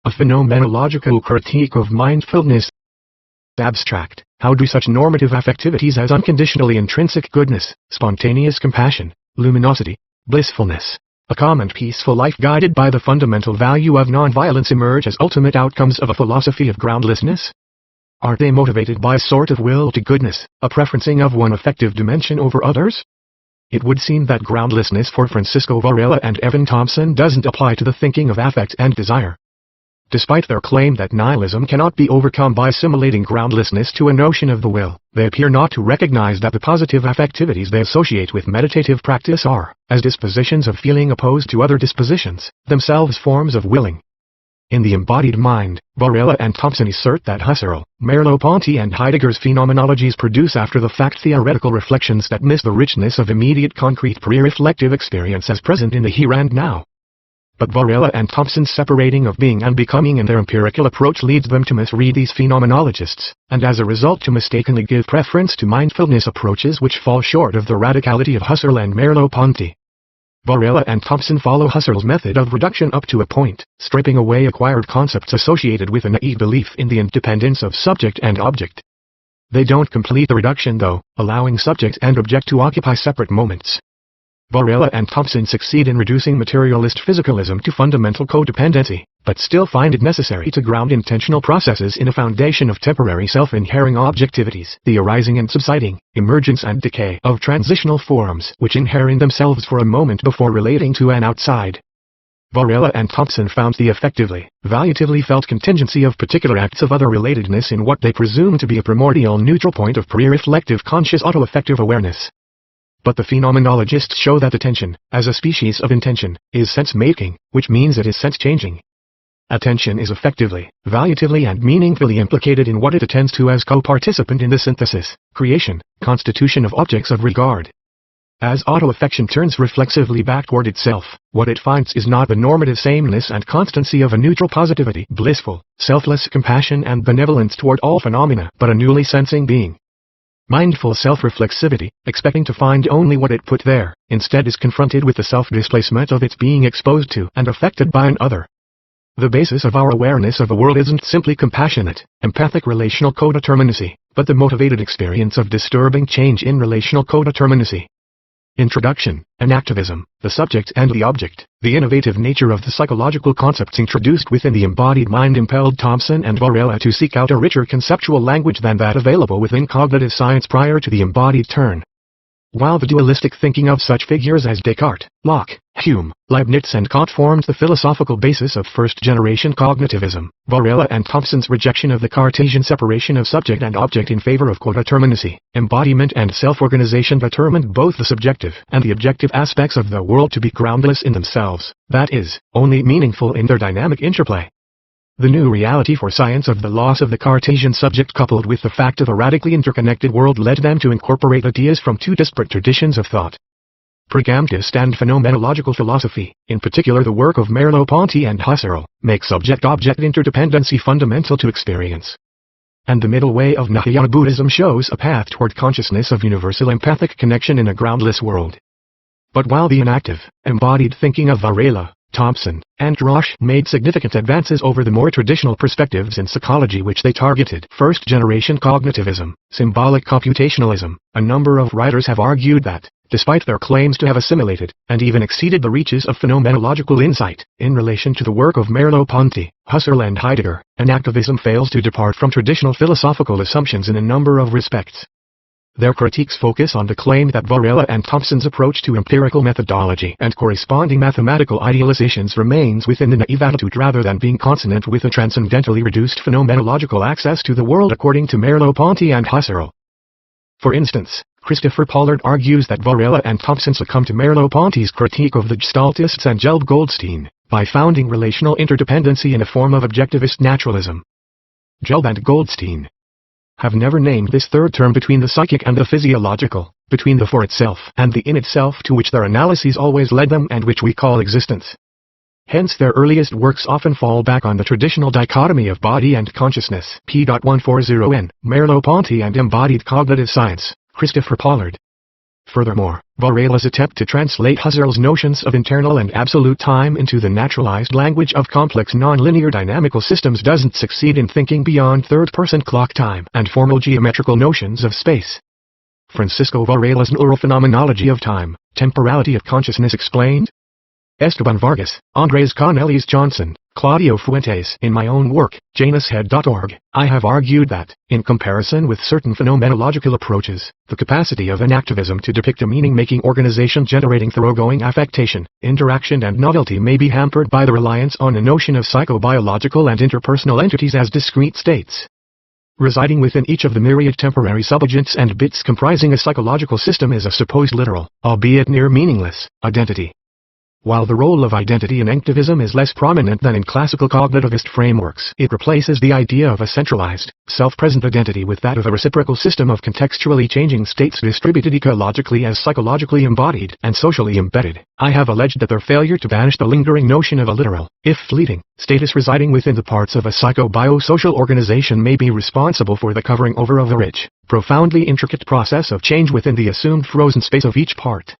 A phenomenological critique of mindfulness. Abstract. How do such normative affectivities as unconditionally intrinsic goodness, spontaneous compassion, luminosity, blissfulness, a calm and peaceful life guided by the fundamental value of nonviolence emerge as ultimate outcomes of a philosophy of groundlessness? Are they motivated by a sort of will to goodness, a preferencing of one affective dimension over others? It would seem that groundlessness for Francisco Varela and Evan Thompson doesn't apply to the thinking of affect and desire. Despite their claim that nihilism cannot be overcome by assimilating groundlessness to a notion of the will, they appear not to recognize that the positive affectivities they associate with meditative practice are, as dispositions of feeling opposed to other dispositions, themselves forms of willing. In The Embodied Mind, Varela and Thompson assert that Husserl, Merleau-Ponty and Heidegger's phenomenologies produce after-the-fact theoretical reflections that miss the richness of immediate concrete pre-reflective experience as present in the here and now. But Varela and Thompson's separating of being and becoming in their empirical approach leads them to misread these phenomenologists, and as a result to mistakenly give preference to mindfulness approaches which fall short of the radicality of Husserl and Merleau-Ponty. Varela and Thompson follow Husserl's method of reduction up to a point, stripping away acquired concepts associated with a naive belief in the independence of subject and object. They don't complete the reduction though, allowing subject and object to occupy separate moments. Varela and Thompson succeed in reducing materialist physicalism to fundamental codependency, but still find it necessary to ground intentional processes in a foundation of temporary self-inhering objectivities, the arising and subsiding, emergence and decay of transitional forms which inhere in themselves for a moment before relating to an outside. Varela and Thompson found the affectively, valuatively felt contingency of particular acts of other-relatedness in what they presume to be a primordial neutral point of pre-reflective conscious auto-affective awareness. But the phenomenologists show that attention, as a species of intention, is sense-making, which means it is sense-changing. Attention is affectively, valuatively and meaningfully implicated in what it attends to as co-participant in the synthesis, creation, constitution of objects of regard. As auto-affection turns reflexively back toward itself, what it finds is not the normative sameness and constancy of a neutral positivity, blissful, selfless compassion and benevolence toward all phenomena, but a newly sensing being. Mindful self-reflexivity, expecting to find only what it put there, instead is confronted with the self-displacement of its being exposed to and affected by an other. The basis of our awareness of the world isn't simply compassionate, empathic relational codeterminacy, but the motivated experience of disturbing change in relational codeterminacy. Introduction, Enactivism, the subject and the object, the innovative nature of the psychological concepts introduced within the embodied mind impelled Thompson and Varela to seek out a richer conceptual language than that available within cognitive science prior to the embodied turn. While the dualistic thinking of such figures as Descartes, Locke, Hume, Leibniz and Kant formed the philosophical basis of first-generation cognitivism, Varela and Thompson's rejection of the Cartesian separation of subject and object in favor of codeterminacy, embodiment and self-organization determined both the subjective and the objective aspects of the world to be groundless in themselves, that is, only meaningful in their dynamic interplay. The new reality for science of the loss of the Cartesian subject coupled with the fact of a radically interconnected world led them to incorporate ideas from two disparate traditions of thought. Pragmatist and phenomenological philosophy, in particular the work of Merleau-Ponty and Husserl, make subject-object interdependency fundamental to experience. And the middle way of Nihilist Buddhism shows a path toward consciousness of universal empathic connection in a groundless world. But while the inactive, embodied thinking of Varela, Thompson, and Roche made significant advances over the more traditional perspectives in psychology which they targeted, first-generation cognitivism, symbolic computationalism, a number of writers have argued that, despite their claims to have assimilated, and even exceeded the reaches of phenomenological insight, in relation to the work of Merleau-Ponty, Husserl and Heidegger, enactivism fails to depart from traditional philosophical assumptions in a number of respects. Their critiques focus on the claim that Varela and Thompson's approach to empirical methodology and corresponding mathematical idealizations remains within the naive attitude rather than being consonant with a transcendentally reduced phenomenological access to the world according to Merleau-Ponty and Husserl. For instance, Christopher Pollard argues that Varela and Thompson succumb to Merleau-Ponty's critique of the Gestaltists and Gelb Goldstein, by founding relational interdependency in a form of objectivist naturalism. Gelb and Goldstein have never named this third term between the psychic and the physiological, between the for itself and the in itself to which their analyses always led them and which we call existence. Hence their earliest works often fall back on the traditional dichotomy of body and consciousness. p.140n, Merleau-Ponty and Embodied Cognitive Science, Christopher Pollard. Furthermore, Varela's attempt to translate Husserl's notions of internal and absolute time into the naturalized language of complex nonlinear dynamical systems doesn't succeed in thinking beyond third-person clock time and formal geometrical notions of space. Francisco Varela's neurophenomenology of time, temporality of consciousness explained? Esteban Vargas, Andres Cornelius Johnson, Claudio Fuentes. In my own work, janushead.org, I have argued that, in comparison with certain phenomenological approaches, the capacity of enactivism to depict a meaning-making organization generating thoroughgoing affectation, interaction and novelty may be hampered by the reliance on a notion of psychobiological and interpersonal entities as discrete states, residing within each of the myriad temporary subagents and bits comprising a psychological system is a supposed literal, albeit near meaningless, identity. While the role of identity in enactivism is less prominent than in classical cognitivist frameworks, it replaces the idea of a centralized, self-present identity with that of a reciprocal system of contextually changing states distributed ecologically as psychologically embodied and socially embedded. I have alleged that their failure to banish the lingering notion of a literal, if fleeting, status residing within the parts of a psycho-biosocial organization may be responsible for the covering over of a rich, profoundly intricate process of change within the assumed frozen space of each part.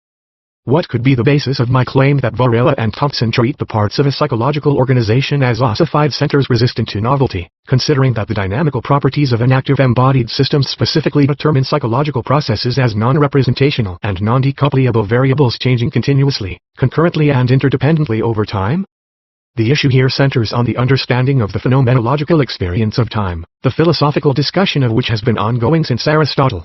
What could be the basis of my claim that Varela and Thompson treat the parts of a psychological organization as ossified centers resistant to novelty, considering that the dynamical properties of enactive embodied systems specifically determine psychological processes as non-representational and non-decoupleable variables changing continuously, concurrently and interdependently over time? The issue here centers on the understanding of the phenomenological experience of time, the philosophical discussion of which has been ongoing since Aristotle.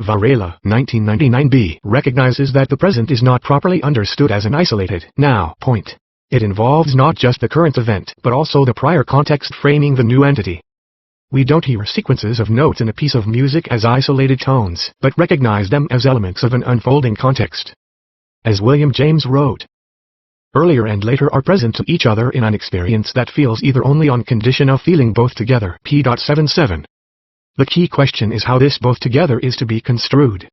Varela 1999b recognizes that the present is not properly understood as an isolated now point. It involves not just the current event but also the prior context framing the new entity. We don't hear sequences of notes in a piece of music as isolated tones, but recognize them as elements of an unfolding context. As William James wrote, earlier and later are present to each other in an experience that feels either only on condition of feeling both together. p.77. The key question is how this both together is to be construed.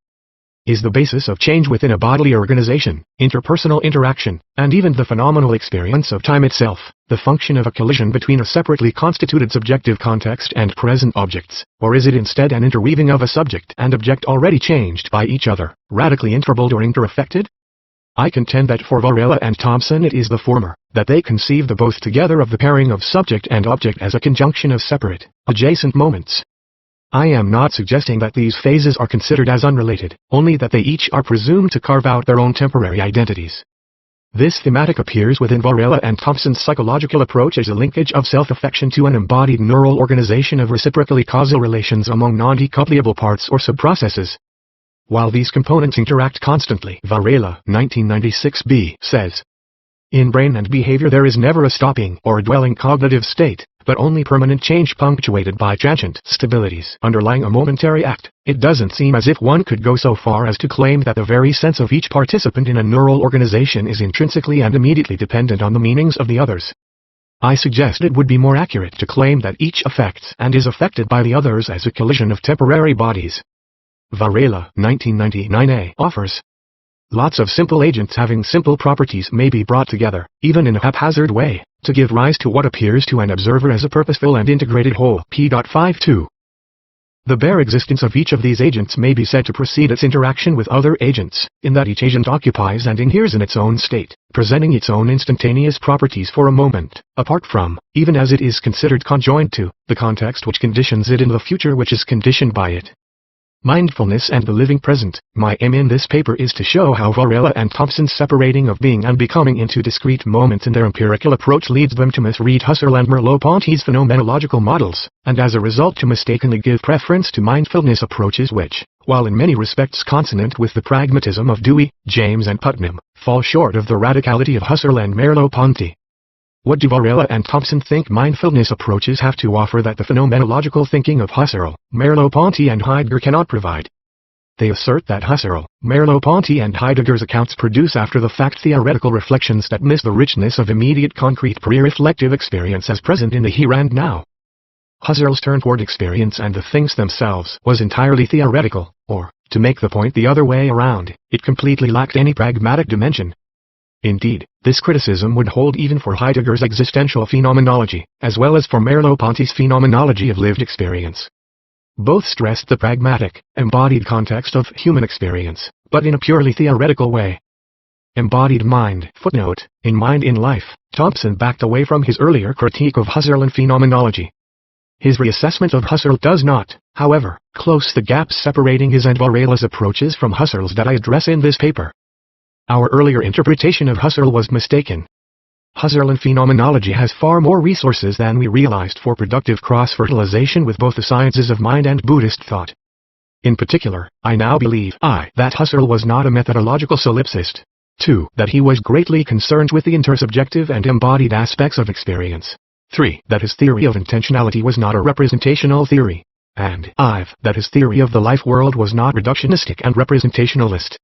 Is the basis of change within a bodily organization, interpersonal interaction, and even the phenomenal experience of time itself, the function of a collision between a separately constituted subjective context and present objects, or is it instead an interweaving of a subject and object already changed by each other, radically interpoled or interaffected? I contend that for Varela and Thompson it is the former, that they conceive the both together of the pairing of subject and object as a conjunction of separate, adjacent moments. I am not suggesting that these phases are considered as unrelated, only that they each are presumed to carve out their own temporary identities. This thematic appears within Varela and Thompson's psychological approach as a linkage of self-affection to an embodied neural organization of reciprocally causal relations among non-decoupleable parts or subprocesses. While these components interact constantly, Varela 1996b says, in brain and behavior there is never a stopping or a dwelling cognitive state, but only permanent change punctuated by transient stabilities underlying a momentary act. It doesn't seem as if one could go so far as to claim that the very sense of each participant in a neural organization is intrinsically and immediately dependent on the meanings of the others. I suggest it would be more accurate to claim that each affects and is affected by the others as a collision of temporary bodies. Varela 1999a offers, lots of simple agents having simple properties may be brought together, even in a haphazard way, to give rise to what appears to an observer as a purposeful and integrated whole. p.52. The bare existence of each of these agents may be said to precede its interaction with other agents, in that each agent occupies and inheres in its own state, presenting its own instantaneous properties for a moment, apart from, even as it is considered conjoined to, the context which conditions it in the future which is conditioned by it. Mindfulness and the living present. My aim in this paper is to show how Varela and Thompson's separating of being and becoming into discrete moments in their empirical approach leads them to misread Husserl and Merleau-Ponty's phenomenological models, and as a result to mistakenly give preference to mindfulness approaches which, while in many respects consonant with the pragmatism of Dewey, James and Putnam, fall short of the radicality of Husserl and Merleau-Ponty. What do Varela and Thompson think mindfulness approaches have to offer that the phenomenological thinking of Husserl, Merleau-Ponty and Heidegger cannot provide? They assert that Husserl, Merleau-Ponty and Heidegger's accounts produce after-the-fact theoretical reflections that miss the richness of immediate concrete pre-reflective experience as present in the here and now. Husserl's turn toward experience and the things themselves was entirely theoretical, or, to make the point the other way around, it completely lacked any pragmatic dimension. Indeed, this criticism would hold even for Heidegger's existential phenomenology, as well as for Merleau-Ponty's phenomenology of lived experience. Both stressed the pragmatic, embodied context of human experience, but in a purely theoretical way. Embodied mind. Footnote: in Mind in Life, Thompson backed away from his earlier critique of Husserl and phenomenology. His reassessment of Husserl does not, however, close the gaps separating his and Varela's approaches from Husserl's that I address in this paper. Our earlier interpretation of Husserl was mistaken. Husserl and phenomenology has far more resources than we realized for productive cross-fertilization with both the sciences of mind and Buddhist thought. In particular, I now believe that Husserl was not a methodological solipsist. 2. That he was greatly concerned with the intersubjective and embodied aspects of experience. 3. That his theory of intentionality was not a representational theory. And 5. That his theory of the life world was not reductionistic and representationalist.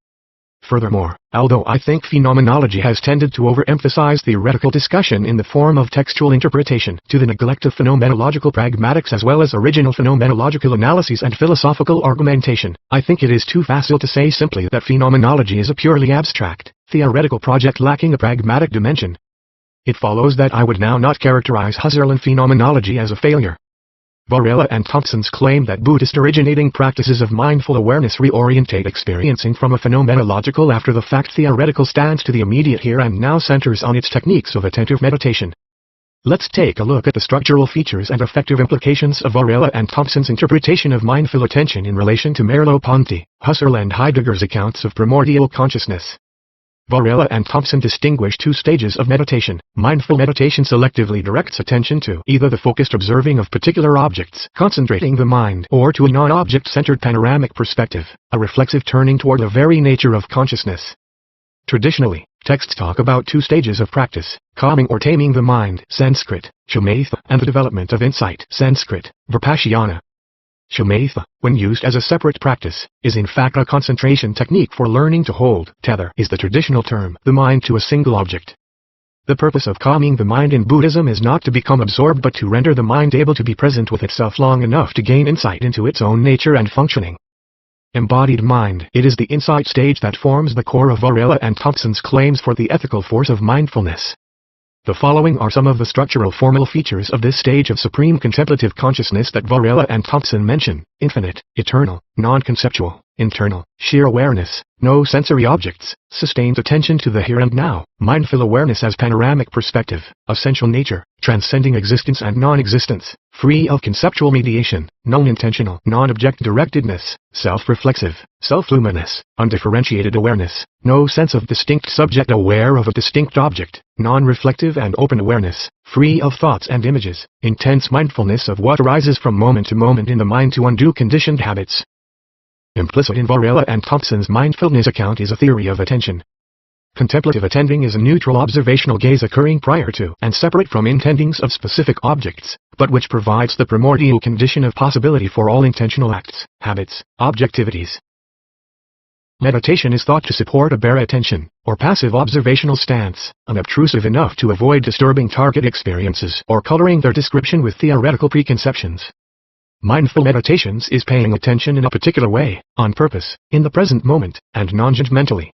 Furthermore, although I think phenomenology has tended to overemphasize theoretical discussion in the form of textual interpretation to the neglect of phenomenological pragmatics as well as original phenomenological analyses and philosophical argumentation, I think it is too facile to say simply that phenomenology is a purely abstract, theoretical project lacking a pragmatic dimension. It follows that I would now not characterize Husserl and phenomenology as a failure. Varela and Thompson's claim that Buddhist originating practices of mindful awareness reorientate experiencing from a phenomenological after-the-fact theoretical stance to the immediate here and now centers on its techniques of attentive meditation. Let's take a look at the structural features and affective implications of Varela and Thompson's interpretation of mindful attention in relation to Merleau-Ponty, Husserl and Heidegger's accounts of primordial consciousness. Varela and Thompson distinguish two stages of meditation. Mindful meditation selectively directs attention to either the focused observing of particular objects, concentrating the mind, or to a non-object-centered panoramic perspective, a reflexive turning toward the very nature of consciousness. Traditionally, texts talk about two stages of practice: calming or taming the mind, Sanskrit, shamatha, and the development of insight, Sanskrit, vipassana. Shamatha, when used as a separate practice, is in fact a concentration technique for learning to hold, tether is the traditional term, the mind to a single object. The purpose of calming the mind in Buddhism is not to become absorbed but to render the mind able to be present with itself long enough to gain insight into its own nature and functioning. Embodied mind. It is the insight stage that forms the core of Varela and Thompson's claims for the ethical force of mindfulness. The following are some of the structural formal features of this stage of supreme contemplative consciousness that Varela and Thompson mention: infinite, eternal, non-conceptual, internal, sheer awareness, no sensory objects, sustained attention to the here and now, mindful awareness as panoramic perspective, essential nature, transcending existence and non-existence, free of conceptual mediation, non-intentional, non-object directedness, self-reflexive, self-luminous, undifferentiated awareness, no sense of distinct subject aware of a distinct object, non-reflective and open awareness, free of thoughts and images, intense mindfulness of what arises from moment to moment in the mind to undo conditioned habits. Implicit in Varela and Thompson's mindfulness account is a theory of attention. Contemplative attending is a neutral observational gaze occurring prior to and separate from intendings of specific objects, but which provides the primordial condition of possibility for all intentional acts, habits, objectivities. Meditation is thought to support a bare attention, or passive observational stance, unobtrusive enough to avoid disturbing target experiences or coloring their description with theoretical preconceptions. Mindful meditations is paying attention in a particular way, on purpose, in the present moment, and non-judgmentally.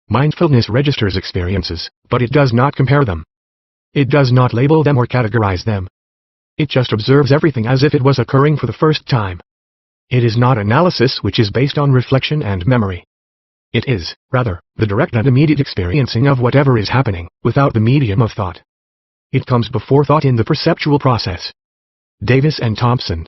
Mindfulness registers experiences, but it does not compare them. It does not label them or categorize them. It just observes everything as if it was occurring for the first time. It is not analysis which is based on reflection and memory. It is, rather, the direct and immediate experiencing of whatever is happening, without the medium of thought. It comes before thought in the perceptual process. Davis and Thompson.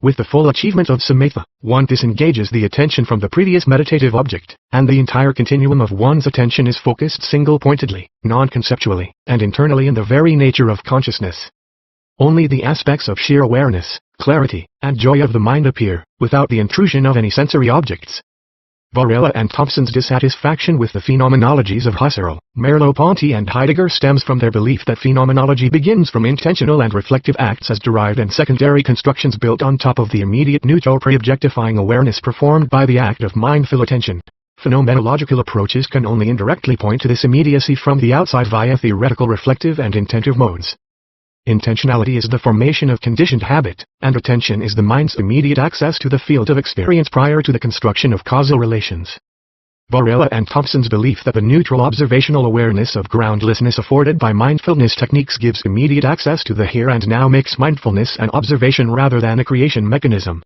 With the full achievement of samatha, one disengages the attention from the previous meditative object, and the entire continuum of one's attention is focused single-pointedly, non-conceptually, and internally in the very nature of consciousness. Only the aspects of sheer awareness, clarity, and joy of the mind appear, without the intrusion of any sensory objects. Varela and Thompson's dissatisfaction with the phenomenologies of Husserl, Merleau-Ponty and Heidegger stems from their belief that phenomenology begins from intentional and reflective acts as derived and secondary constructions built on top of the immediate neutral pre-objectifying awareness performed by the act of mindful attention. Phenomenological approaches can only indirectly point to this immediacy from the outside via theoretical reflective and intentive modes. Intentionality is the formation of conditioned habit, and attention is the mind's immediate access to the field of experience prior to the construction of causal relations. Varela and Thompson's belief that the neutral observational awareness of groundlessness afforded by mindfulness techniques gives immediate access to the here and now makes mindfulness an observation rather than a creation mechanism.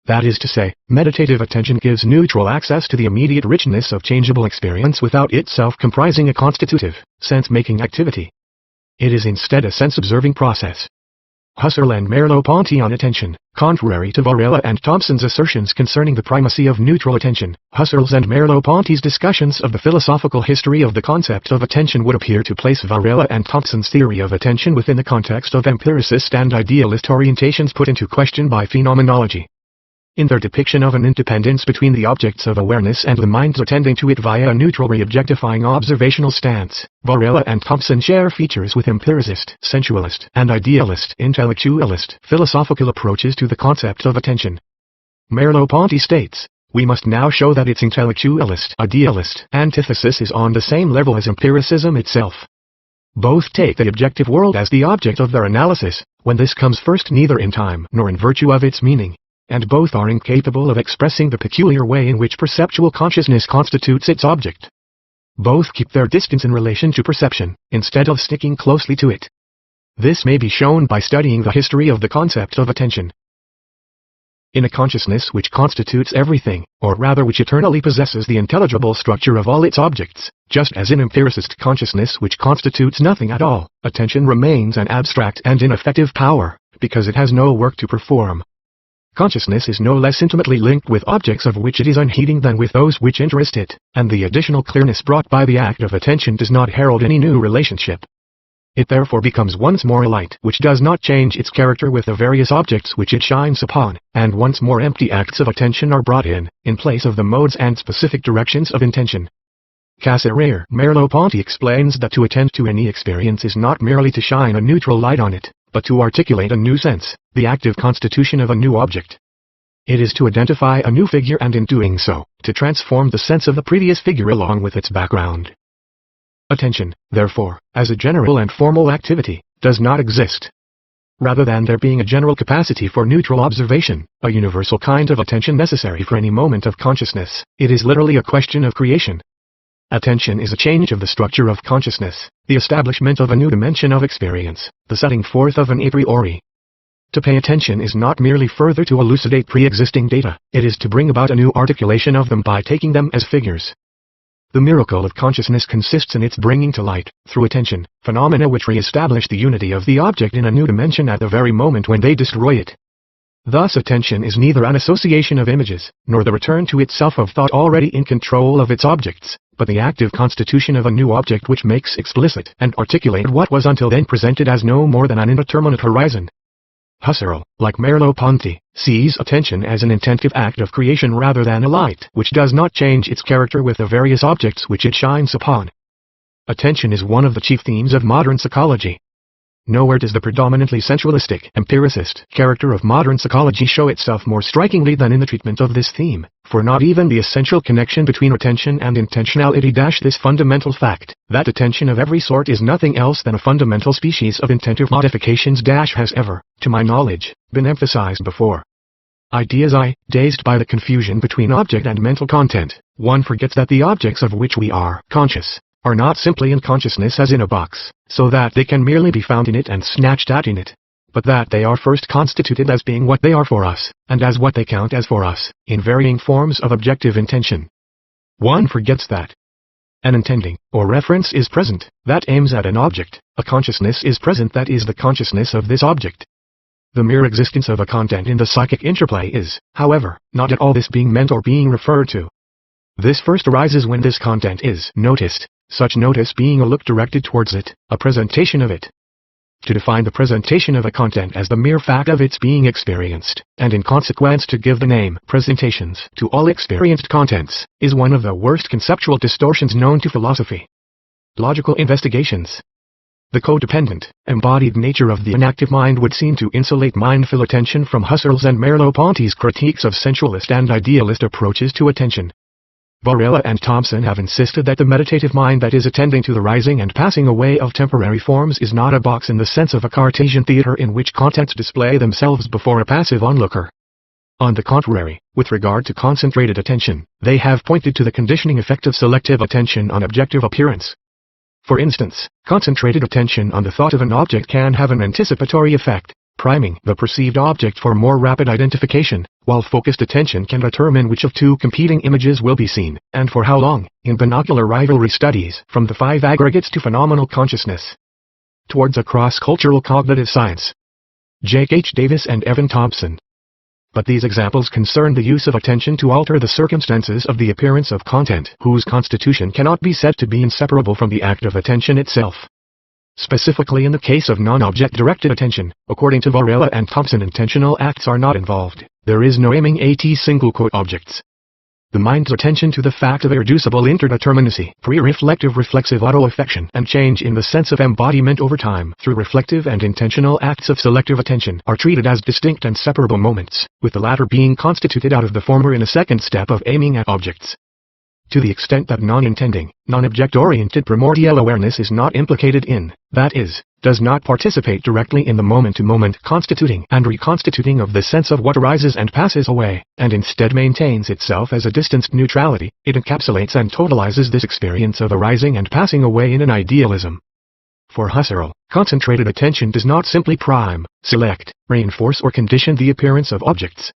That is to say, meditative attention gives neutral access to the immediate richness of changeable experience without itself comprising a constitutive, sense-making activity. It is instead a sense-observing process. Husserl and Merleau-Ponty on attention, contrary to Varela and Thompson's assertions concerning the primacy of neutral attention, Husserl's and Merleau-Ponty's discussions of the philosophical history of the concept of attention would appear to place Varela and Thompson's theory of attention within the context of empiricist and idealist orientations put into question by phenomenology. In their depiction of an independence between the objects of awareness and the minds attending to it via a neutral re-objectifying observational stance, Varela and Thompson share features with empiricist, sensualist, and idealist, intellectualist, philosophical approaches to the concept of attention. Merleau-Ponty states, "We must now show that its intellectualist, idealist, antithesis is on the same level as empiricism itself." Both take the objective world as the object of their analysis, when this comes first neither in time nor in virtue of its meaning. And both are incapable of expressing the peculiar way in which perceptual consciousness constitutes its object. Both keep their distance in relation to perception, instead of sticking closely to it. This may be shown by studying the history of the concept of attention. In a consciousness which constitutes everything, or rather which eternally possesses the intelligible structure of all its objects, just as in empiricist consciousness which constitutes nothing at all, attention remains an abstract and ineffective power, because it has no work to perform. Consciousness is no less intimately linked with objects of which it is unheeding than with those which interest it, and the additional clearness brought by the act of attention does not herald any new relationship. It therefore becomes once more a light which does not change its character with the various objects which it shines upon, and once more empty acts of attention are brought in place of the modes and specific directions of intention. Cassirer Merleau-Ponty explains that to attend to any experience is not merely to shine a neutral light on it, but to articulate a new sense, the active constitution of a new object. It is to identify a new figure and in doing so, to transform the sense of the previous figure along with its background. Attention, therefore, as a general and formal activity, does not exist. Rather than there being a general capacity for neutral observation, a universal kind of attention necessary for any moment of consciousness, it is literally a question of creation. Attention is a change of the structure of consciousness, the establishment of a new dimension of experience, the setting forth of an a priori. To pay attention is not merely further to elucidate pre-existing data, it is to bring about a new articulation of them by taking them as figures. The miracle of consciousness consists in its bringing to light, through attention, phenomena which re-establish the unity of the object in a new dimension at the very moment when they destroy it. Thus attention is neither an association of images, nor the return to itself of thought already in control of its objects, but the active constitution of a new object which makes explicit and articulate what was until then presented as no more than an indeterminate horizon. Husserl, like Merleau-Ponty, sees attention as an intentive act of creation rather than a light which does not change its character with the various objects which it shines upon. Attention is one of the chief themes of modern psychology. Nowhere does the predominantly sensualistic, empiricist character of modern psychology show itself more strikingly than in the treatment of this theme, for not even the essential connection between attention and intentionality this fundamental fact, that attention of every sort is nothing else than a fundamental species of intentive modifications has ever, to my knowledge, been emphasized before. Ideas dazed by the confusion between object and mental content, one forgets that the objects of which we are conscious are not simply in consciousness as in a box, so that they can merely be found in it and snatched at in it, but that they are first constituted as being what they are for us, and as what they count as for us, in varying forms of objective intention. One forgets that an intending, or reference is present, that aims at an object, a consciousness is present that is the consciousness of this object. The mere existence of a content in the psychic interplay is, however, not at all this being meant or being referred to. This first arises when this content is noticed, such notice being a look directed towards it, a presentation of it. To define the presentation of a content as the mere fact of its being experienced, and in consequence to give the name presentations to all experienced contents, is one of the worst conceptual distortions known to philosophy. Logical investigations. The codependent, embodied nature of the inactive mind would seem to insulate mindful attention from Husserl's and Merleau-Ponty's critiques of sensualist and idealist approaches to attention. Varela and Thompson have insisted that the meditative mind that is attending to the rising and passing away of temporary forms is not a box in the sense of a Cartesian theater in which contents display themselves before a passive onlooker. On the contrary, with regard to concentrated attention, they have pointed to the conditioning effect of selective attention on objective appearance. For instance, concentrated attention on the thought of an object can have an anticipatory effect, priming the perceived object for more rapid identification, while focused attention can determine which of two competing images will be seen, and for how long, in binocular rivalry studies from the 5 aggregates to phenomenal consciousness. Towards a cross-cultural cognitive science. Jake H. Davis and Evan Thompson. But these examples concern the use of attention to alter the circumstances of the appearance of content, whose constitution cannot be said to be inseparable from the act of attention itself. Specifically in the case of non-object-directed attention, according to Varela and Thompson, intentional acts are not involved. There is no aiming at single-quote objects. The mind's attention to the fact of irreducible interdeterminacy, pre-reflective reflexive auto-affection, and change in the sense of embodiment over time through reflective and intentional acts of selective attention are treated as distinct and separable moments, with the latter being constituted out of the former in a second step of aiming at objects. To the extent that non-intending, non-object-oriented primordial awareness is not implicated in, that is, does not participate directly in the moment-to-moment constituting and reconstituting of the sense of what arises and passes away, and instead maintains itself as a distanced neutrality, it encapsulates and totalizes this experience of arising and passing away in an idealism. For Husserl, concentrated attention does not simply prime, select, reinforce or condition the appearance of objects.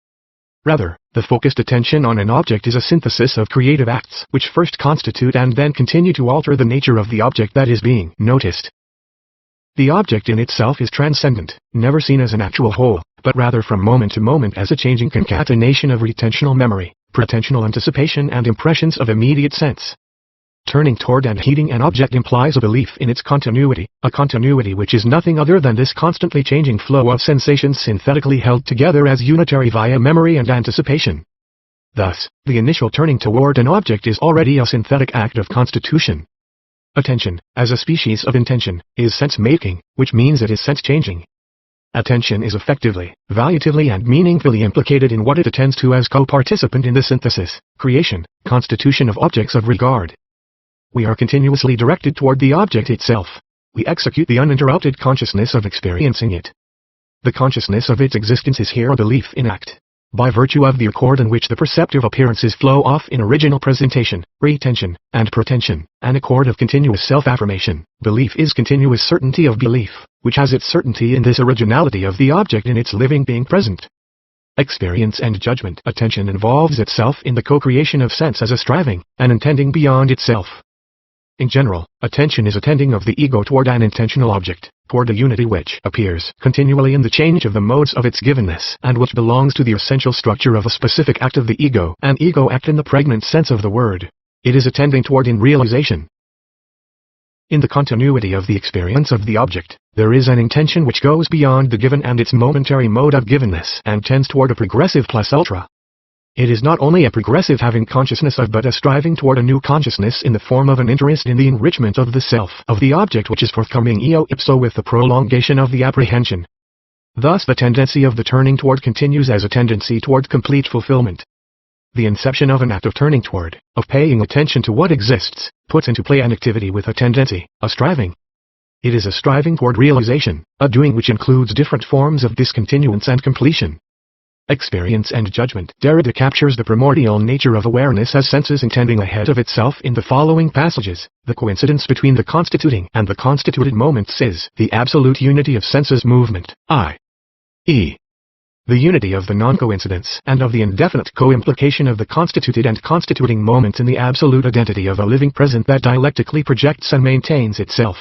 Rather, the focused attention on an object is a synthesis of creative acts which first constitute and then continue to alter the nature of the object that is being noticed. The object in itself is transcendent, never seen as an actual whole, but rather from moment to moment as a changing concatenation of retentional memory, pretensional anticipation and impressions of immediate sense. Turning toward and heeding an object implies a belief in its continuity, a continuity which is nothing other than this constantly changing flow of sensations synthetically held together as unitary via memory and anticipation. Thus, the initial turning toward an object is already a synthetic act of constitution. Attention, as a species of intention, is sense-making, which means it is sense-changing. Attention is affectively, valuatively and meaningfully implicated in what it attends to as co-participant in the synthesis, creation, constitution of objects of regard. We are continuously directed toward the object itself. We execute the uninterrupted consciousness of experiencing it. The consciousness of its existence is here a belief in act. By virtue of the accord in which the perceptive appearances flow off in original presentation, retention, and pretension, an accord of continuous self-affirmation, belief is continuous certainty of belief, which has its certainty in this originality of the object in its living being present. Experience and judgment. Attention involves itself in the co-creation of sense as a striving, an intending beyond itself. In general, attention is a tending of the ego toward an intentional object, toward a unity which appears continually in the change of the modes of its givenness and which belongs to the essential structure of a specific act of the ego, an ego act in the pregnant sense of the word. It is a tending toward in realization. In the continuity of the experience of the object, there is an intention which goes beyond the given and its momentary mode of givenness and tends toward a progressive plus ultra. It is not only a progressive having consciousness of but a striving toward a new consciousness in the form of an interest in the enrichment of the self of the object which is forthcoming eo ipso with the prolongation of the apprehension. Thus the tendency of the turning toward continues as a tendency toward complete fulfillment. The inception of an act of turning toward, of paying attention to what exists, puts into play an activity with a tendency, a striving. It is a striving toward realization, a doing which includes different forms of discontinuance and completion. Experience and judgment. Derrida captures the primordial nature of awareness as senses intending ahead of itself in the following passages. The coincidence between the constituting and the constituted moments is the absolute unity of senses movement, i.e. the unity of the non-coincidence and of the indefinite co-implication of the constituted and constituting moments in the absolute identity of a living present that dialectically projects and maintains itself.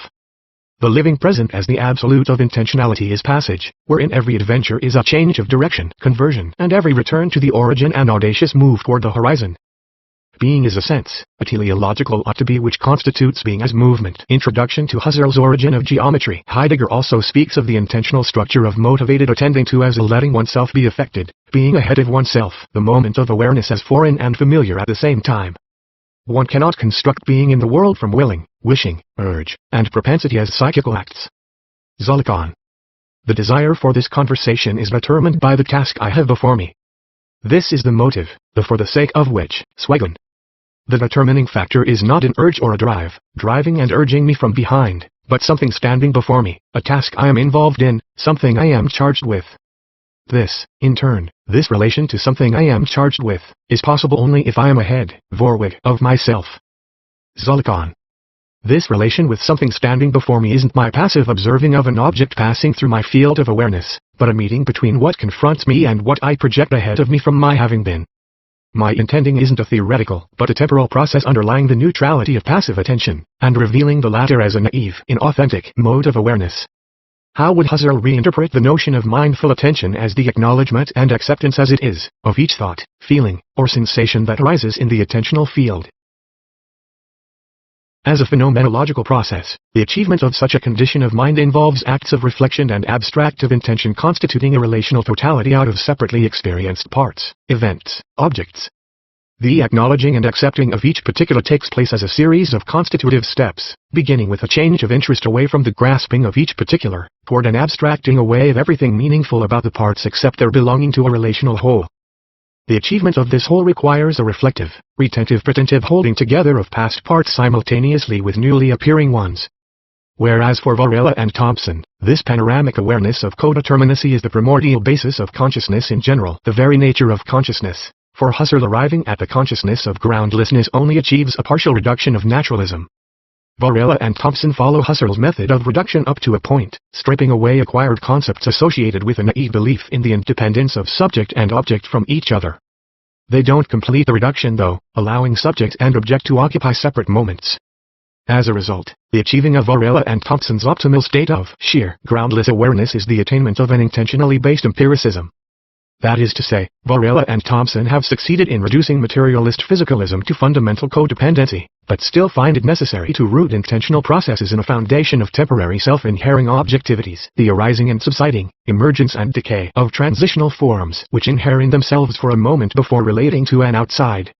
The living present as the absolute of intentionality is passage, wherein every adventure is a change of direction, conversion, and every return to the origin an audacious move toward the horizon. Being is a sense, a teleological ought-to-be which constitutes being as movement. Introduction to Husserl's Origin of Geometry. Heidegger also speaks of the intentional structure of motivated attending to as letting oneself be affected, being ahead of oneself, the moment of awareness as foreign and familiar at the same time. One cannot construct being in the world from willing, wishing, urge, and propensity as psychical acts. Zolikon. The desire for this conversation is determined by the task I have before me. This is the motive, the for the sake of which, Swegen. The determining factor is not an urge or a drive, driving and urging me from behind, but something standing before me, a task I am involved in, something I am charged with. This, in turn, this relation to something I am charged with, is possible only if I am ahead, Vorweg, of myself. Zolikon. This relation with something standing before me isn't my passive observing of an object passing through my field of awareness, but a meeting between what confronts me and what I project ahead of me from my having been. My intending isn't a theoretical, but a temporal process underlying the neutrality of passive attention, and revealing the latter as a naive, inauthentic mode of awareness. How would Husserl reinterpret the notion of mindful attention as the acknowledgement and acceptance as it is, of each thought, feeling, or sensation that arises in the attentional field? As a phenomenological process, the achievement of such a condition of mind involves acts of reflection and abstractive intention constituting a relational totality out of separately experienced parts, events, objects. The acknowledging and accepting of each particular takes place as a series of constitutive steps, beginning with a change of interest away from the grasping of each particular, toward an abstracting away of everything meaningful about the parts except their belonging to a relational whole. The achievement of this whole requires a reflective, retentive pretentive holding together of past parts simultaneously with newly appearing ones. Whereas for Varela and Thompson, this panoramic awareness of codeterminacy is the primordial basis of consciousness in general, the very nature of consciousness, for Husserl arriving at the consciousness of groundlessness only achieves a partial reduction of naturalism. Varela and Thompson follow Husserl's method of reduction up to a point, stripping away acquired concepts associated with a naive belief in the independence of subject and object from each other. They don't complete the reduction though, allowing subject and object to occupy separate moments. As a result, the achieving of Varela and Thompson's optimal state of sheer, groundless awareness is the attainment of an intentionally based empiricism. That is to say, Varela and Thompson have succeeded in reducing materialist physicalism to fundamental codependency, but still find it necessary to root intentional processes in a foundation of temporary self-inhering objectivities, the arising and subsiding, emergence and decay of transitional forms which inhere in themselves for a moment before relating to an outside.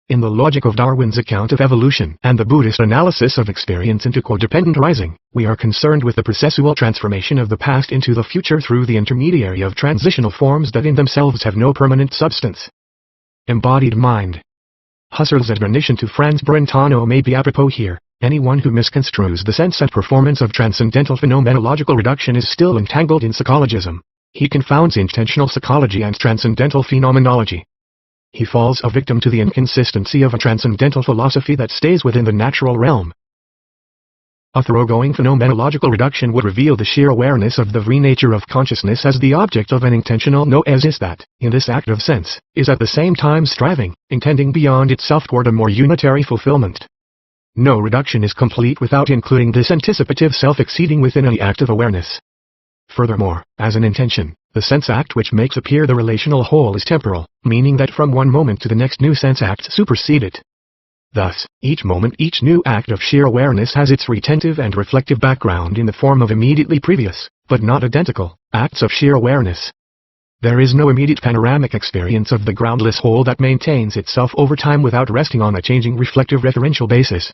In the logic of Darwin's account of evolution and the Buddhist analysis of experience into codependent arising, we are concerned with the processual transformation of the past into the future through the intermediary of transitional forms that in themselves have no permanent substance. Embodied mind. Husserl's admonition to Franz Brentano may be apropos here. Anyone who misconstrues the sense and performance of transcendental phenomenological reduction is still entangled in psychologism. He confounds intentional psychology and transcendental phenomenology. He falls a victim to the inconsistency of a transcendental philosophy that stays within the natural realm. A thoroughgoing phenomenological reduction would reveal the sheer awareness of the very nature of consciousness as the object of an intentional noesis that, in this active sense, is at the same time striving, intending beyond itself toward a more unitary fulfillment. No reduction is complete without including this anticipative self-exceeding within any act of awareness. Furthermore, as an intention, the sense act which makes appear the relational whole is temporal, meaning that from one moment to the next new sense acts supersede it. Thus, each moment, each new act of sheer awareness has its retentive and reflective background in the form of immediately previous, but not identical, acts of sheer awareness. There is no immediate panoramic experience of the groundless whole that maintains itself over time without resting on a changing reflective referential basis.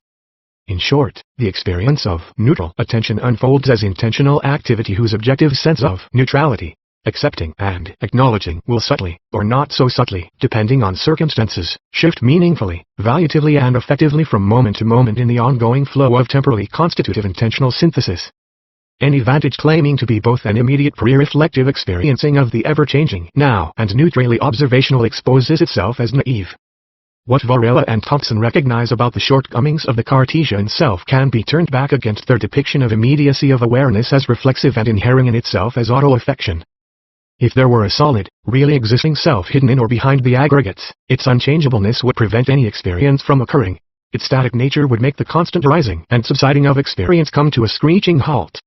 In short, the experience of neutral attention unfolds as intentional activity whose objective sense of neutrality, accepting and acknowledging will subtly, or not so subtly, depending on circumstances, shift meaningfully, valuatively and affectively from moment to moment in the ongoing flow of temporally constitutive intentional synthesis. Any vantage claiming to be both an immediate pre-reflective experiencing of the ever-changing now and neutrally observational exposes itself as naive. What Varela and Thompson recognize about the shortcomings of the Cartesian self can be turned back against their depiction of immediacy of awareness as reflexive and inhering in itself as auto-affection. If there were a solid, really existing self hidden in or behind the aggregates, its unchangeableness would prevent any experience from occurring. Its static nature would make the constant rising and subsiding of experience come to a screeching halt.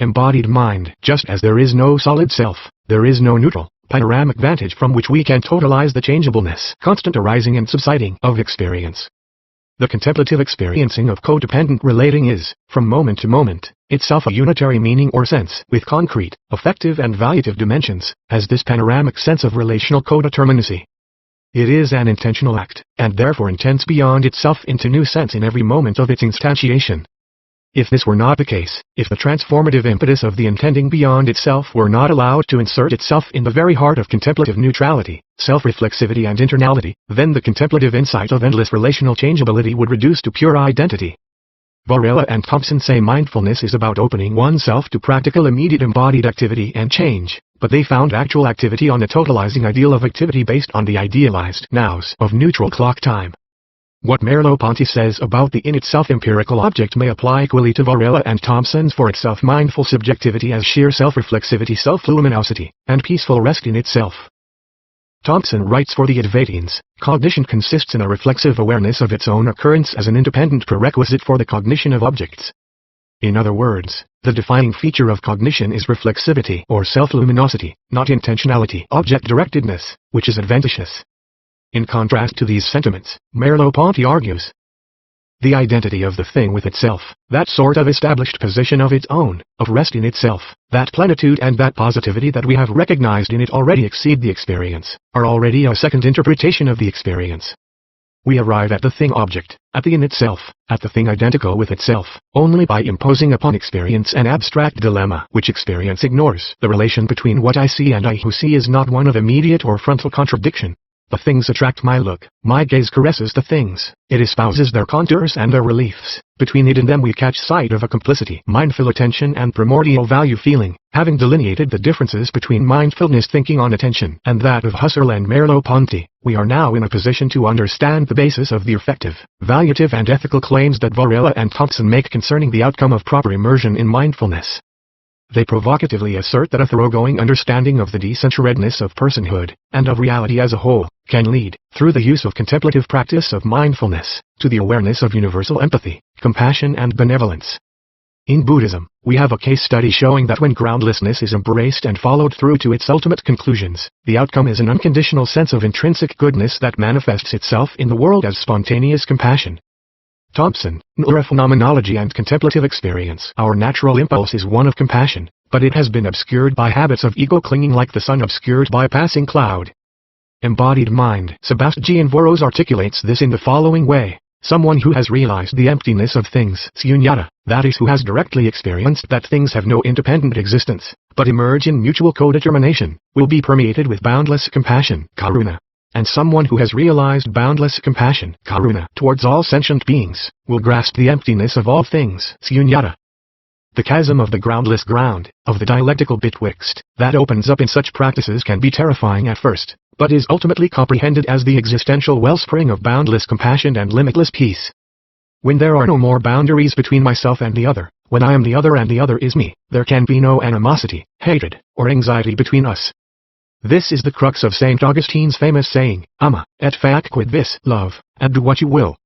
Embodied mind. Just as there is no solid self, there is no neutral, panoramic vantage from which we can totalize the changeableness, constant arising and subsiding of experience. The contemplative experiencing of codependent relating is, from moment to moment, itself a unitary meaning or sense, with concrete, affective and valuative dimensions, as this panoramic sense of relational codeterminacy. It is an intentional act, and therefore intends beyond itself into new sense in every moment of its instantiation. If this were not the case, if the transformative impetus of the intending beyond itself were not allowed to insert itself in the very heart of contemplative neutrality, self-reflexivity and internality, then the contemplative insight of endless relational changeability would reduce to pure identity. Varela and Thompson say mindfulness is about opening oneself to practical immediate embodied activity and change, but they found actual activity on a totalizing ideal of activity based on the idealized nows of neutral clock time. What Merleau-Ponty says about the in-itself empirical object may apply equally to Varela and Thompson's for itself mindful subjectivity as sheer self-reflexivity, self-luminosity, and peaceful rest in itself. Thompson writes for the Advaitines, cognition consists in a reflexive awareness of its own occurrence as an independent prerequisite for the cognition of objects. In other words, the defining feature of cognition is reflexivity or self-luminosity, not intentionality, object-directedness, which is adventitious. In contrast to these sentiments, Merleau-Ponty argues, the identity of the thing with itself, that sort of established position of its own, of rest in itself, that plenitude and that positivity that we have recognized in it already exceed the experience, are already a second interpretation of the experience. We arrive at the thing object, at the in itself, at the thing identical with itself, only by imposing upon experience an abstract dilemma which experience ignores. The relation between what I see and I who see is not one of immediate or frontal contradiction. The things attract my look, my gaze caresses the things, it espouses their contours and their reliefs. Between it and them we catch sight of a complicity, mindful attention and primordial value feeling. Having delineated the differences between mindfulness thinking on attention and that of Husserl and Merleau-Ponty, we are now in a position to understand the basis of the affective, valuative and ethical claims that Varela and Thompson make concerning the outcome of proper immersion in mindfulness. They provocatively assert that a thoroughgoing understanding of the decenteredness of personhood, and of reality as a whole, can lead, through the use of contemplative practice of mindfulness, to the awareness of universal empathy, compassion and benevolence. In Buddhism, we have a case study showing that when groundlessness is embraced and followed through to its ultimate conclusions, the outcome is an unconditional sense of intrinsic goodness that manifests itself in the world as spontaneous compassion. Thompson, Phenomenology and Contemplative Experience. Our natural impulse is one of compassion, but it has been obscured by habits of ego clinging like the sun obscured by a passing cloud. Embodied mind. Sebastian Voros articulates this in the following way. Someone who has realized the emptiness of things, sunyata, that is who has directly experienced that things have no independent existence, but emerge in mutual codetermination, will be permeated with boundless compassion, karuna. And someone who has realized boundless compassion, karuna, towards all sentient beings, will grasp the emptiness of all things, sunyata. The chasm of the groundless ground, of the dialectical betwixt, that opens up in such practices can be terrifying at first, but is ultimately comprehended as the existential wellspring of boundless compassion and limitless peace. When there are no more boundaries between myself and the other, when I am the other and the other is me, there can be no animosity, hatred, or anxiety between us. This is the crux of St. Augustine's famous saying, ama, et fac quid vis, love, and do what you will.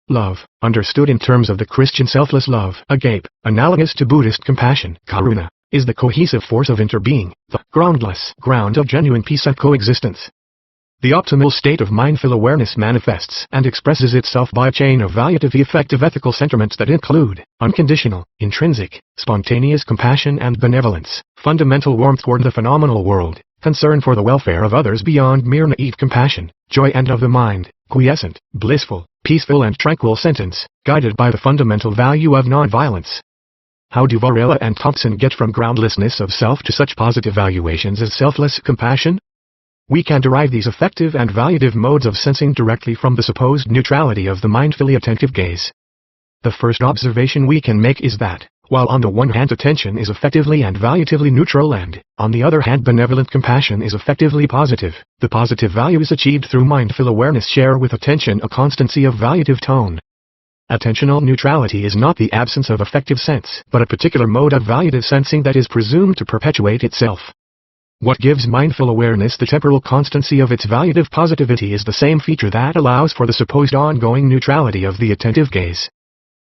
Love, understood in terms of the Christian selfless love, agape, analogous to Buddhist compassion, karuna, is the cohesive force of interbeing, the groundless ground of genuine peace and coexistence. The optimal state of mindful awareness manifests and expresses itself by a chain of valuatively effective ethical sentiments that include unconditional, intrinsic, spontaneous compassion and benevolence, fundamental warmth toward the phenomenal world, concern for the welfare of others beyond mere naive compassion, joy and of the mind, quiescent, blissful, peaceful and tranquil sentence, guided by the fundamental value of nonviolence. How do Varela and Thompson get from groundlessness of self to such positive valuations as selfless compassion? We can derive these affective and valuative modes of sensing directly from the supposed neutrality of the mindfully attentive gaze. The first observation we can make is that, while on the one hand attention is affectively and valuatively neutral and, on the other hand benevolent compassion is affectively positive, the positive values achieved through mindful awareness share with attention a constancy of valuative tone. Attentional neutrality is not the absence of affective sense, but a particular mode of valuative sensing that is presumed to perpetuate itself. What gives mindful awareness the temporal constancy of its valuative positivity is the same feature that allows for the supposed ongoing neutrality of the attentive gaze.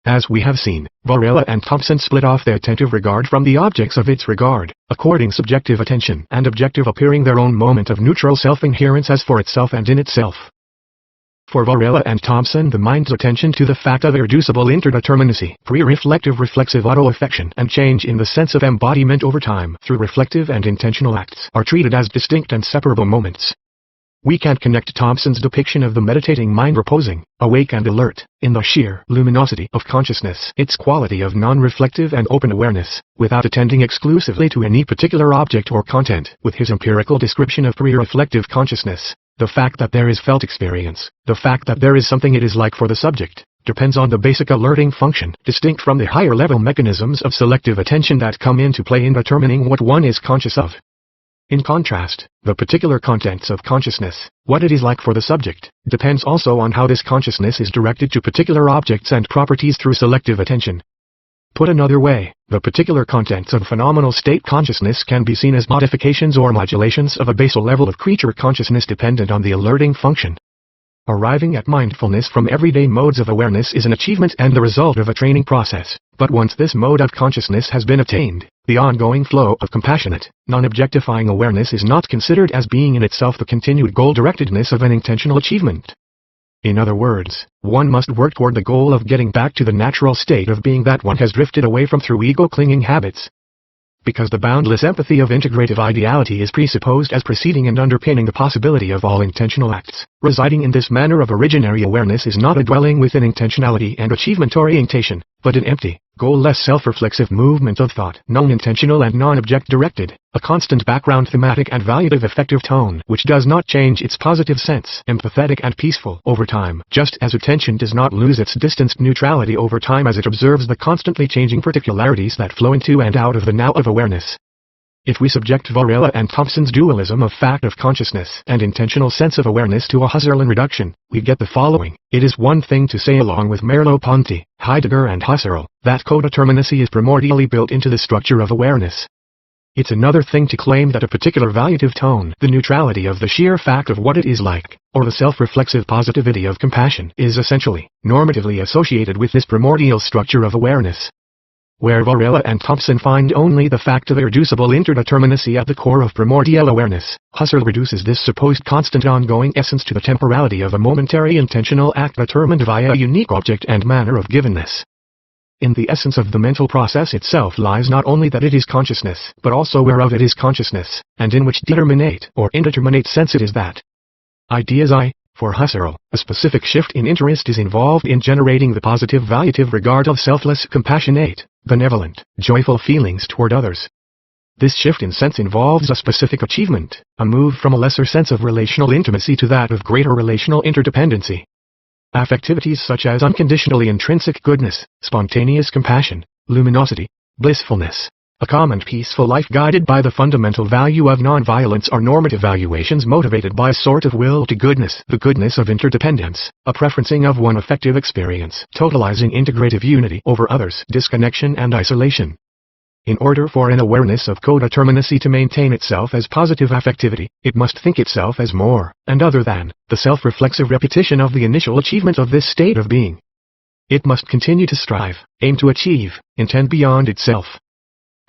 As we have seen, Varela and Thompson split off the attentive regard from the objects of its regard, according subjective attention and objective appearing their own moment of neutral self-inherence as for itself and in itself. For Varela and Thompson, the mind's attention to the fact of irreducible interdeterminacy, pre-reflective reflexive auto-affection and change in the sense of embodiment over time through reflective and intentional acts are treated as distinct and separable moments. We can connect Thompson's depiction of the meditating mind reposing, awake and alert, in the sheer luminosity of consciousness, its quality of non-reflective and open awareness, without attending exclusively to any particular object or content, with his empirical description of pre-reflective consciousness. The fact that there is felt experience, the fact that there is something it is like for the subject, depends on the basic alerting function, distinct from the higher-level mechanisms of selective attention that come into play in determining what one is conscious of. In contrast, the particular contents of consciousness, what it is like for the subject, depends also on how this consciousness is directed to particular objects and properties through selective attention. Put another way, the particular contents of phenomenal state consciousness can be seen as modifications or modulations of a basal level of creature consciousness dependent on the alerting function. Arriving at mindfulness from everyday modes of awareness is an achievement and the result of a training process, but once this mode of consciousness has been attained, the ongoing flow of compassionate, non-objectifying awareness is not considered as being in itself the continued goal-directedness of an intentional achievement. In other words, one must work toward the goal of getting back to the natural state of being that one has drifted away from through ego-clinging habits. Because the boundless empathy of integrative ideality is presupposed as preceding and underpinning the possibility of all intentional acts, residing in this manner of originary awareness is not a dwelling within intentionality and achievement orientation, but an empty, goal-less self-reflexive movement of thought, non-intentional and non-object directed, a constant background thematic and valuative affective tone which does not change its positive sense, empathetic and peaceful, over time, just as attention does not lose its distanced neutrality over time as it observes the constantly changing particularities that flow into and out of the now of awareness. If we subject Varela and Thompson's dualism of fact of consciousness and intentional sense of awareness to a Husserlian reduction, we get the following. It is one thing to say along with Merleau-Ponty, Heidegger and Husserl, that codeterminacy is primordially built into the structure of awareness. It's another thing to claim that a particular valuative tone, the neutrality of the sheer fact of what it is like, or the self-reflexive positivity of compassion, is essentially, normatively associated with this primordial structure of awareness. Where Varela and Thompson find only the fact of irreducible interdeterminacy at the core of primordial awareness, Husserl reduces this supposed constant ongoing essence to the temporality of a momentary intentional act determined via a unique object and manner of givenness. In the essence of the mental process itself lies not only that it is consciousness, but also whereof it is consciousness, and in which determinate or indeterminate sense it is that. Ideas I. For Husserl, a specific shift in interest is involved in generating the positive valuative regard of selfless, compassionate, benevolent, joyful feelings toward others. This shift in sense involves a specific achievement, a move from a lesser sense of relational intimacy to that of greater relational interdependency. Affectivities such as unconditionally intrinsic goodness, spontaneous compassion, luminosity, blissfulness, a calm and peaceful life guided by the fundamental value of nonviolence are normative valuations motivated by a sort of will to goodness, the goodness of interdependence, a preferencing of one affective experience, totalizing integrative unity over others, disconnection and isolation. In order for an awareness of codeterminacy to maintain itself as positive affectivity, it must think itself as more, and other than, the self-reflexive repetition of the initial achievement of this state of being. It must continue to strive, aim to achieve, intend beyond itself.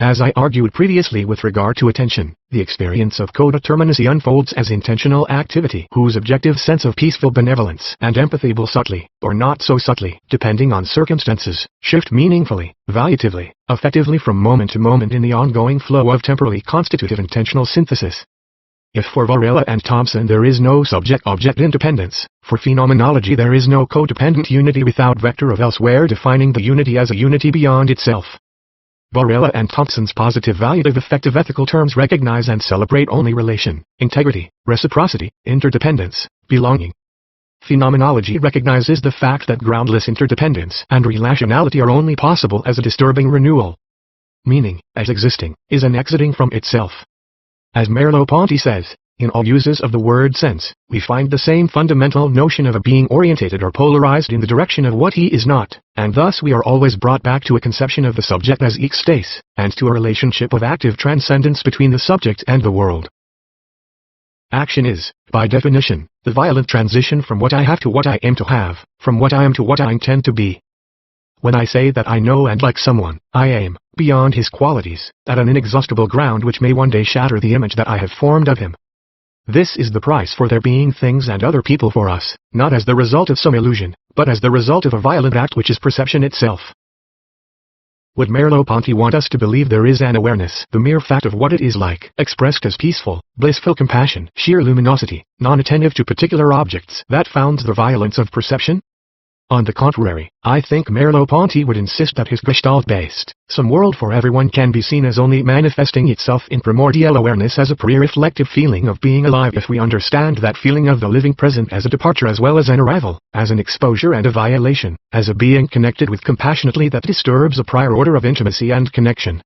As I argued previously with regard to attention, the experience of codeterminacy unfolds as intentional activity whose objective sense of peaceful benevolence and empathy will subtly, or not so subtly, depending on circumstances, shift meaningfully, valuatively, affectively from moment to moment in the ongoing flow of temporally constitutive intentional synthesis. If for Varela and Thompson there is no subject-object independence, for phenomenology there is no codependent unity without vector of elsewhere defining the unity as a unity beyond itself. Varela and Thompson's positive valuative affective ethical terms recognize and celebrate only relation, integrity, reciprocity, interdependence, belonging. Phenomenology recognizes the fact that groundless interdependence and relationality are only possible as a disturbing renewal. Meaning, as existing, is an exiting from itself. As Merleau-Ponty says, in all uses of the word sense, we find the same fundamental notion of a being orientated or polarized in the direction of what he is not, and thus we are always brought back to a conception of the subject as ekstase, and to a relationship of active transcendence between the subject and the world. Action is, by definition, the violent transition from what I have to what I aim to have, from what I am to what I intend to be. When I say that I know and like someone, I aim, beyond his qualities, at an inexhaustible ground which may one day shatter the image that I have formed of him. This is the price for there being things and other people for us, not as the result of some illusion, but as the result of a violent act which is perception itself. Would Merleau-Ponty want us to believe there is an awareness, the mere fact of what it is like, expressed as peaceful, blissful compassion, sheer luminosity, non-attentive to particular objects, that founds the violence of perception? On the contrary, I think Merleau-Ponty would insist that his Gestalt-based, some world for everyone can be seen as only manifesting itself in primordial awareness as a pre-reflective feeling of being alive if we understand that feeling of the living present as a departure as well as an arrival, as an exposure and a violation, as a being connected with compassionately that disturbs a prior order of intimacy and connection.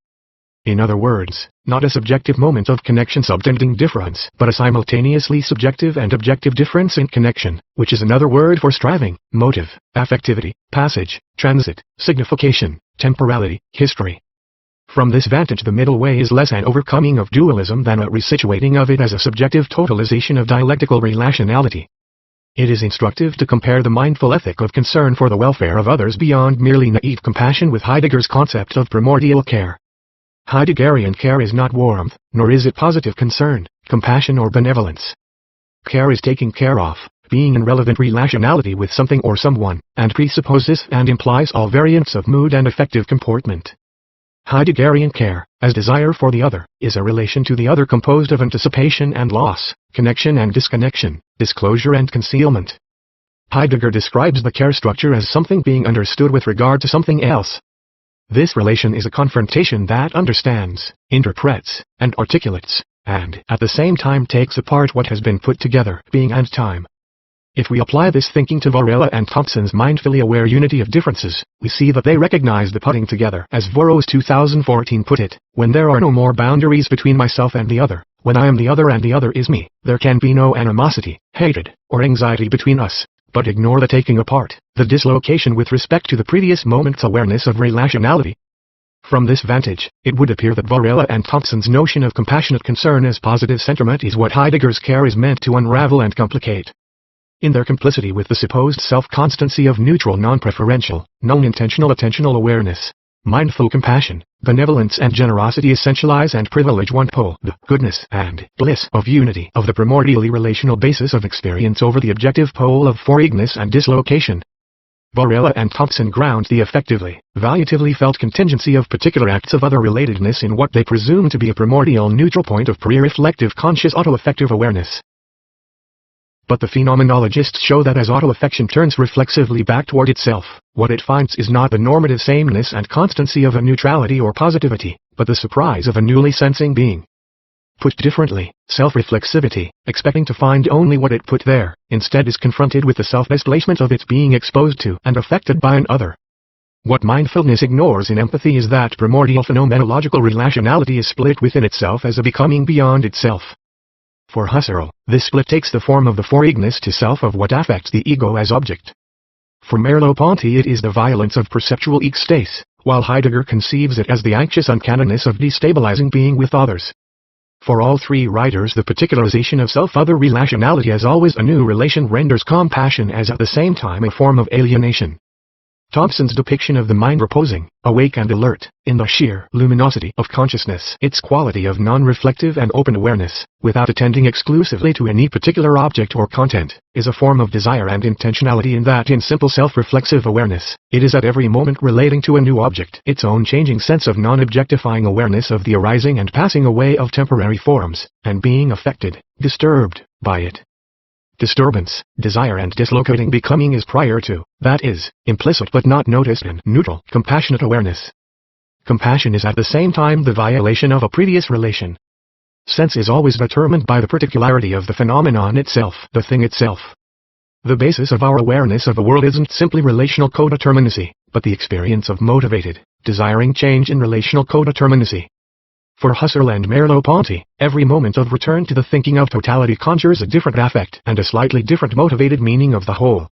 In other words, not a subjective moment of connection subtending difference, but a simultaneously subjective and objective difference in connection, which is another word for striving, motive, affectivity, passage, transit, signification, temporality, history. From this vantage, the middle way is less an overcoming of dualism than a resituating of it as a subjective totalization of dialectical relationality. It is instructive to compare the mindful ethic of concern for the welfare of others beyond merely naive compassion with Heidegger's concept of primordial care. Heideggerian care is not warmth, nor is it positive concern, compassion or benevolence. Care is taking care of, being in relevant relationality with something or someone, and presupposes and implies all variants of mood and affective comportment. Heideggerian care, as desire for the other, is a relation to the other composed of anticipation and loss, connection and disconnection, disclosure and concealment. Heidegger describes the care structure as something being understood with regard to something else. This relation is a confrontation that understands, interprets, and articulates, and at the same time takes apart what has been put together, being and time. If we apply this thinking to Varela and Thompson's mindfully aware unity of differences, we see that they recognize the putting together, as Varro's 2014 put it, when there are no more boundaries between myself and the other, when I am the other and the other is me, there can be no animosity, hatred, or anxiety between us. But ignore the taking apart, the dislocation with respect to the previous moment's awareness of relationality. From this vantage, it would appear that Varela and Thompson's notion of compassionate concern as positive sentiment is what Heidegger's care is meant to unravel and complicate. In their complicity with the supposed self-constancy of neutral non-preferential, non-intentional attentional awareness, mindful compassion, benevolence and generosity essentialize and privilege one pole, the goodness and bliss of unity of the primordially relational basis of experience over the objective pole of foreignness and dislocation. Varela and Thompson ground the affectively, valuatively felt contingency of particular acts of other-relatedness in what they presume to be a primordial neutral point of pre-reflective conscious auto-affective awareness. But the phenomenologists show that as auto-affection turns reflexively back toward itself, what it finds is not the normative sameness and constancy of a neutrality or positivity, but the surprise of a newly sensing being. Put differently, self-reflexivity, expecting to find only what it put there, instead is confronted with the self-displacement of its being exposed to and affected by an other. What mindfulness ignores in empathy is that primordial phenomenological relationality is split within itself as a becoming beyond itself. For Husserl, this split takes the form of the foreignness to self of what affects the ego as object. For Merleau-Ponty it is the violence of perceptual ecstase, while Heidegger conceives it as the anxious uncanniness of destabilizing being with others. For all three writers, the particularization of self-other relationality as always a new relation renders compassion as at the same time a form of alienation. Thompson's depiction of the mind reposing, awake and alert, in the sheer luminosity of consciousness, its quality of non-reflective and open awareness, without attending exclusively to any particular object or content, is a form of desire and intentionality in that in simple self-reflexive awareness, it is at every moment relating to a new object, its own changing sense of non-objectifying awareness of the arising and passing away of temporary forms, and being affected, disturbed, by it. Disturbance, desire and dislocating becoming is prior to, that is, implicit but not noticed in neutral, compassionate awareness. Compassion is at the same time the violation of a previous relation. Sense is always determined by the particularity of the phenomenon itself, the thing itself. The basis of our awareness of the world isn't simply relational codeterminacy, but the experience of motivated, desiring change in relational codeterminacy. For Husserl and Merleau-Ponty, every moment of return to the thinking of totality conjures a different affect and a slightly different motivated meaning of the whole.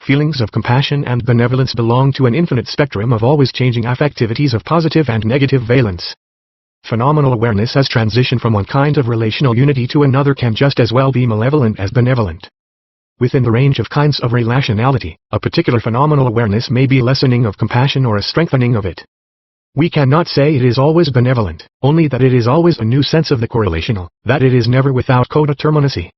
Feelings of compassion and benevolence belong to an infinite spectrum of always changing affectivities of positive and negative valence. Phenomenal awareness as transition from one kind of relational unity to another can just as well be malevolent as benevolent. Within the range of kinds of relationality, a particular phenomenal awareness may be a lessening of compassion or a strengthening of it. We cannot say it is always benevolent, only that it is always a new sense of the correlational, that it is never without codeterminacy.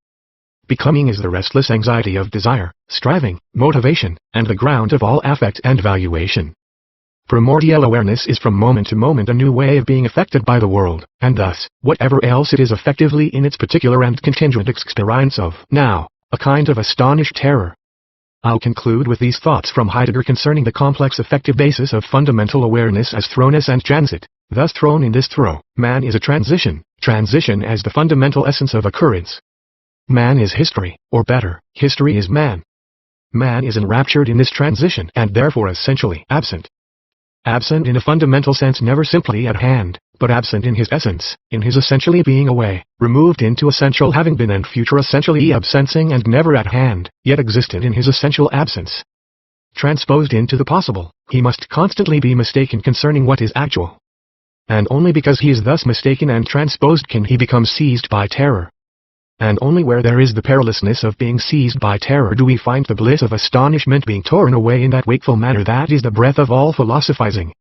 Becoming is the restless anxiety of desire, striving, motivation, and the ground of all affect and valuation. Primordial awareness is from moment to moment a new way of being affected by the world, and thus, whatever else it is effectively in its particular and contingent experience of, now, a kind of astonished terror. I'll conclude with these thoughts from Heidegger concerning the complex affective basis of fundamental awareness as thrownness and transit. Thus thrown in this throw, man is a transition as the fundamental essence of occurrence. Man is history, or better, history is man. Man is enraptured in this transition and therefore essentially absent. Absent in a fundamental sense, never simply at hand, but absent in his essence, in his essentially being away, removed into essential having been and future essentially absensing and never at hand, yet existent in his essential absence. Transposed into the possible, he must constantly be mistaken concerning what is actual. And only because he is thus mistaken and transposed can he become seized by terror. And only where there is the perilousness of being seized by terror do we find the bliss of astonishment being torn away in that wakeful manner that is the breath of all philosophizing,